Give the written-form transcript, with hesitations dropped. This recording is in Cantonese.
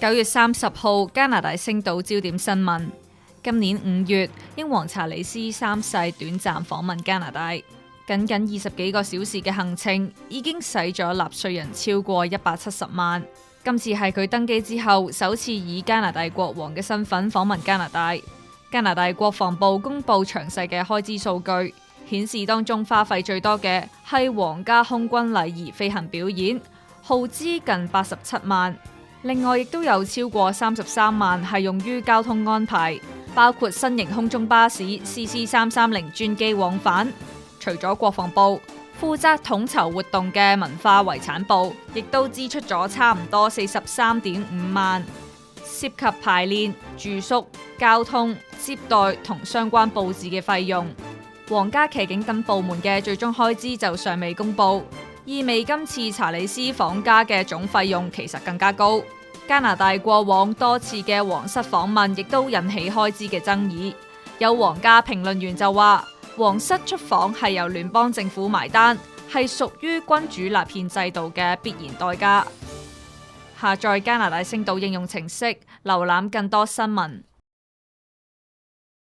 9月30號，加拿大星島焦點新聞。今年5月，英皇查理斯3世短暫訪問加拿大，僅20幾個小時嘅行程，已經使咗納稅人超過170萬。今次係佢登基之後首次以加拿大國王嘅身份訪問加拿大。加拿大國防部公布詳細嘅開支數據，顯示當中花費最多嘅係皇家空軍禮儀飛行表演，耗資近87萬。另外，亦都有超過33萬係用於交通安排，包括新型空中巴士 CC330專機往返。除咗國防部，負責統籌活動嘅文化遺產部，亦都支出咗差唔多43.5萬，涉及排練、住宿、交通、接待同相關佈置嘅費用。皇家騎警等部門嘅最終開支就尚未公布，意味今次查理斯訪加嘅總費用其實更加高。加拿大過往多次嘅皇室訪問亦都引起開支嘅爭議。有皇家評論員就話，皇室出訪係由聯邦政府埋單，係屬於君主立憲制度嘅必然代價。下載加拿大星島應用程式，瀏覽更多新聞。